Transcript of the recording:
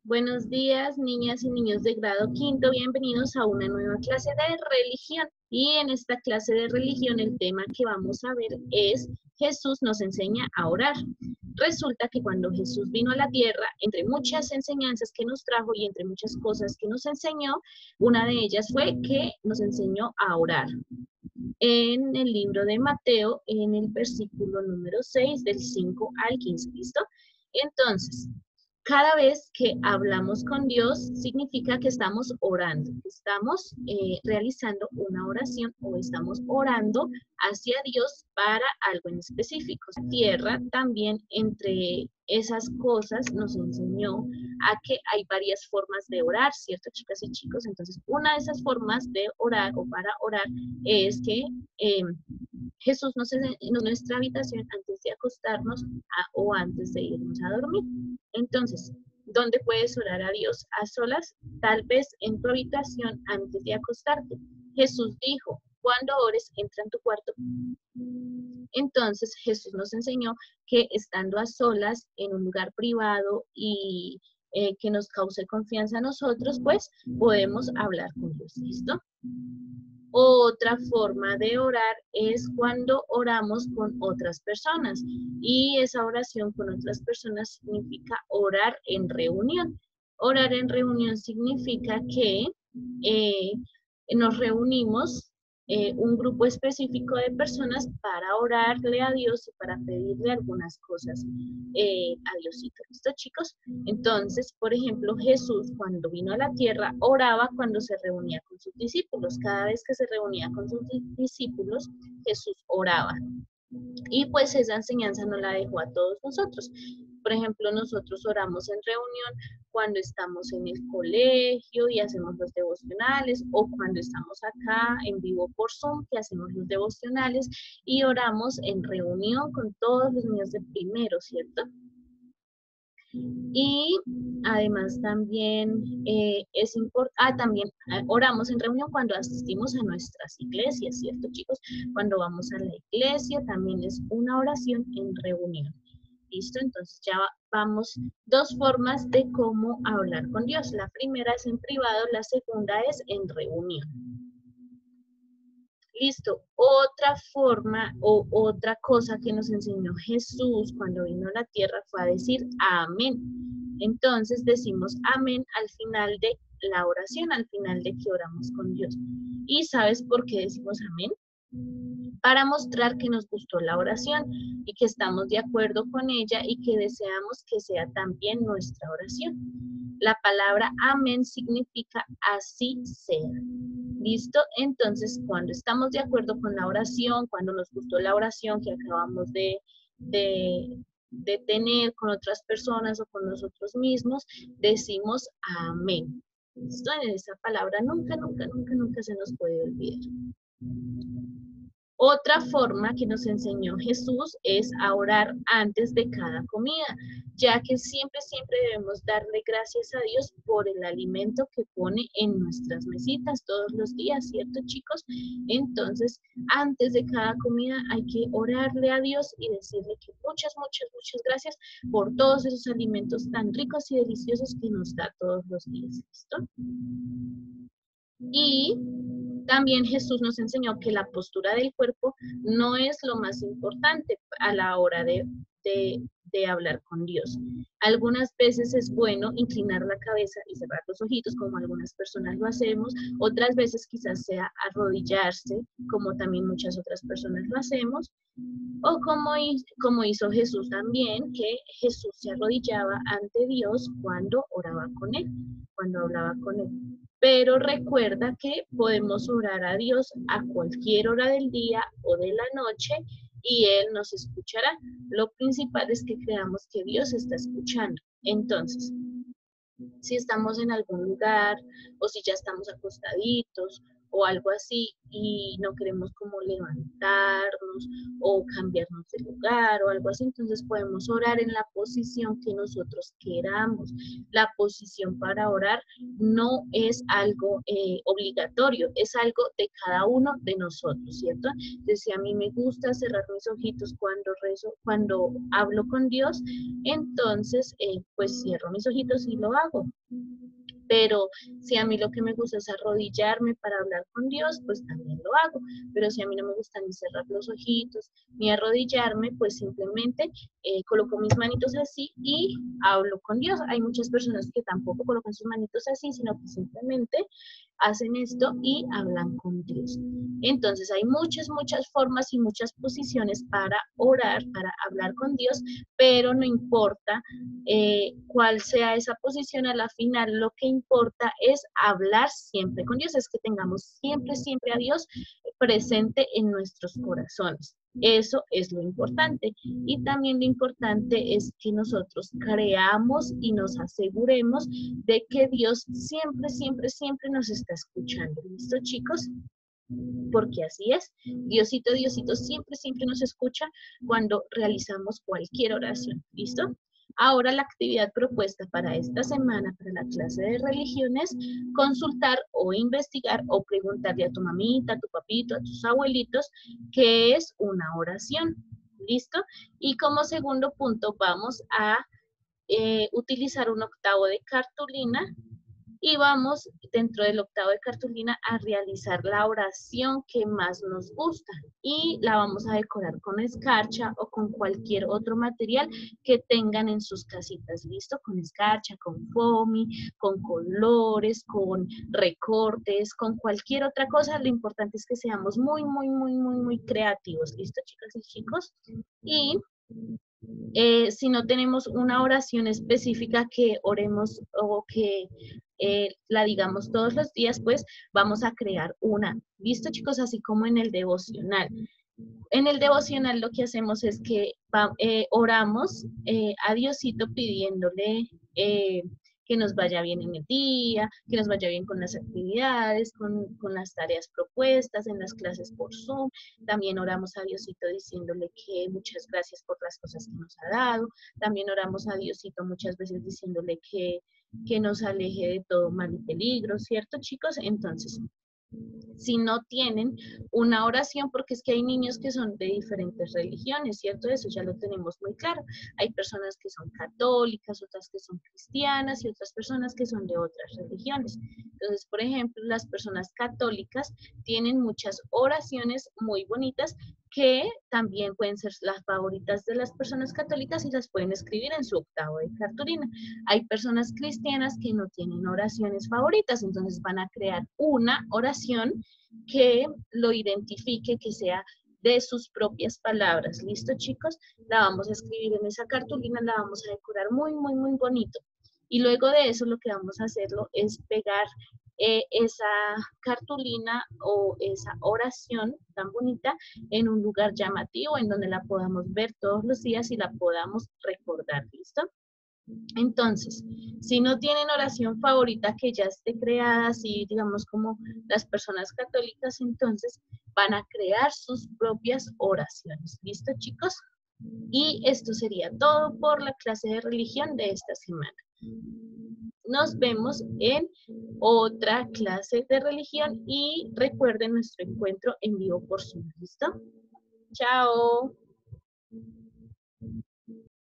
Buenos días, niñas y niños de grado quinto. Bienvenidos a una nueva clase de religión. Y en esta clase de religión el tema que vamos a ver es Jesús nos enseña a orar. Resulta que cuando Jesús vino a la tierra, entre muchas enseñanzas que nos trajo y entre muchas cosas que nos enseñó, una de ellas fue que nos enseñó a orar. En el libro de Mateo, en el versículo número 6, del 5 al 15, ¿listo? Entonces, cada vez que hablamos con Dios significa que estamos orando, estamos realizando una oración o estamos orando hacia Dios para algo en específico. La tierra también entre esas cosas nos enseñó a que hay varias formas de orar, ¿cierto, chicas y chicos? Entonces, una de esas formas de orar o para orar es que Jesús nos enseña en nuestra habitación antes de acostarnos o antes de irnos a dormir. Entonces, ¿dónde puedes orar a Dios? A solas, tal vez en tu habitación antes de acostarte. Jesús dijo, cuando ores, entra en tu cuarto. Entonces, Jesús nos enseñó que estando a solas en un lugar privado y que nos cause confianza a nosotros, pues podemos hablar con Dios. ¿Listo? Otra forma de orar es cuando oramos con otras personas y esa oración con otras personas significa orar en reunión. Orar en reunión significa que eh, nos reunimos un grupo específico de personas para orarle a Dios y para pedirle algunas cosas a Diosito. ¿Listo, chicos? Entonces, por ejemplo, Jesús cuando vino a la tierra oraba cuando se reunía con sus discípulos. Cada vez que se reunía con sus discípulos, Jesús oraba. Y pues esa enseñanza no la dejó a todos nosotros. Por ejemplo, nosotros oramos en reunión cuando estamos en el colegio y hacemos los devocionales, o cuando estamos acá en vivo por Zoom, que hacemos los devocionales y oramos en reunión con todos los niños de primero, ¿cierto? Y además también es importante, también oramos en reunión cuando asistimos a nuestras iglesias, ¿cierto, chicos? Cuando vamos a la iglesia también es una oración en reunión. ¿Listo? Entonces ya vamos dos formas de cómo hablar con Dios. La primera es en privado, la segunda es en reunión. Listo. Otra forma o otra cosa que nos enseñó Jesús cuando vino a la tierra fue a decir amén. Entonces decimos amén al final de la oración, al final de que oramos con Dios. ¿Y sabes por qué decimos amén? Para mostrar que nos gustó la oración y que estamos de acuerdo con ella y que deseamos que sea también nuestra oración. La palabra amén significa así sea. ¿Listo? Entonces, cuando estamos de acuerdo con la oración, cuando nos gustó la oración que acabamos de tener con otras personas o con nosotros mismos, decimos amén. ¿Listo? En esa palabra nunca, nunca, nunca, nunca se nos puede olvidar. Otra forma que nos enseñó Jesús es a orar antes de cada comida, ya que siempre, siempre debemos darle gracias a Dios por el alimento que pone en nuestras mesitas todos los días, ¿cierto, chicos? Entonces, antes de cada comida hay que orarle a Dios y decirle que muchas, muchas, muchas gracias por todos esos alimentos tan ricos y deliciosos que nos da todos los días, ¿listo? Y también Jesús nos enseñó que la postura del cuerpo no es lo más importante a la hora de hablar con Dios. Algunas veces es bueno inclinar la cabeza y cerrar los ojitos, como algunas personas lo hacemos. Otras veces quizás sea arrodillarse, como también muchas otras personas lo hacemos. O como hizo Jesús también, que Jesús se arrodillaba ante Dios cuando oraba con Él, cuando hablaba con Él. Pero recuerda que podemos orar a Dios a cualquier hora del día o de la noche y Él nos escuchará. Lo principal es que creamos que Dios está escuchando. Entonces, si estamos en algún lugar o si ya estamos acostaditos o algo así y no queremos como levantarnos o cambiarnos de lugar o algo así, entonces podemos orar en la posición que nosotros queramos. La posición para orar no es algo obligatorio, es algo de cada uno de nosotros, ¿cierto? Entonces, si a mí me gusta cerrar mis ojitos cuando rezo, cuando hablo con Dios, entonces pues cierro mis ojitos y lo hago. Pero si a mí lo que me gusta es arrodillarme para hablar con Dios, pues también lo hago. Pero si a mí no me gusta ni cerrar los ojitos, ni arrodillarme, pues simplemente coloco mis manitos así y hablo con Dios. Hay muchas personas que tampoco colocan sus manitos así, sino que simplemente hacen esto y hablan con Dios. Entonces hay muchas formas y muchas posiciones para orar, para hablar con Dios, pero no importa cuál sea esa posición, a la final lo que importa es hablar siempre con Dios, es que tengamos siempre a Dios presente en nuestros corazones. Eso es lo importante. Y también lo importante es que nosotros creamos y nos aseguremos de que Dios siempre nos está escuchando. ¿Listo, chicos? Porque así es. Diosito siempre nos escucha cuando realizamos cualquier oración. ¿Listo? Ahora la actividad propuesta para esta semana, para la clase de religión, es consultar o investigar o preguntarle a tu mamita, a tu papito, a tus abuelitos, qué es una oración. ¿Listo? Y como segundo punto vamos a utilizar un octavo de cartulina y vamos dentro del octavo de cartulina a realizar la oración que más nos gusta y la vamos a decorar con escarcha o con cualquier otro material que tengan en sus casitas. ¿Listo? Con escarcha, con foamy, con colores, con recortes, con cualquier otra cosa. Lo importante es que seamos muy creativos. ¿Listo, chicas y chicos? Y si no tenemos una oración específica que oremos o que la digamos todos los días, pues vamos a crear una. ¿Listo, chicos? Así como en el devocional. En el devocional lo que hacemos es que oramos a Diosito pidiéndole que nos vaya bien en el día, que nos vaya bien con las actividades, con las tareas propuestas en las clases por Zoom. También oramos a Diosito diciéndole que muchas gracias por las cosas que nos ha dado. También oramos a Diosito muchas veces diciéndole que nos aleje de todo mal y peligro, ¿cierto, chicos? Entonces, si no tienen una oración, porque es que hay niños que son de diferentes religiones, ¿cierto? Eso ya lo tenemos muy claro. Hay personas que son católicas, otras que son cristianas y otras personas que son de otras religiones. Entonces, por ejemplo, las personas católicas tienen muchas oraciones muy bonitas que también pueden ser las favoritas de las personas católicas y las pueden escribir en su octavo de cartulina. Hay personas cristianas que no tienen oraciones favoritas, entonces van a crear una oración que lo identifique, que sea de sus propias palabras. ¿Listo, chicos? La vamos a escribir en esa cartulina, la vamos a decorar muy bonito. Y luego de eso lo que vamos a hacerlo es pegar esa cartulina o esa oración tan bonita en un lugar llamativo en donde la podamos ver todos los días y la podamos recordar. ¿Listo? Entonces, si no tienen oración favorita que ya esté creada, así digamos como las personas católicas, entonces van a crear sus propias oraciones. ¿Listo, chicos? Y esto sería todo por la clase de religión de esta semana. Nos vemos en otra clase de religión y recuerden nuestro encuentro en vivo por Zoom. ¿Listo? Chao.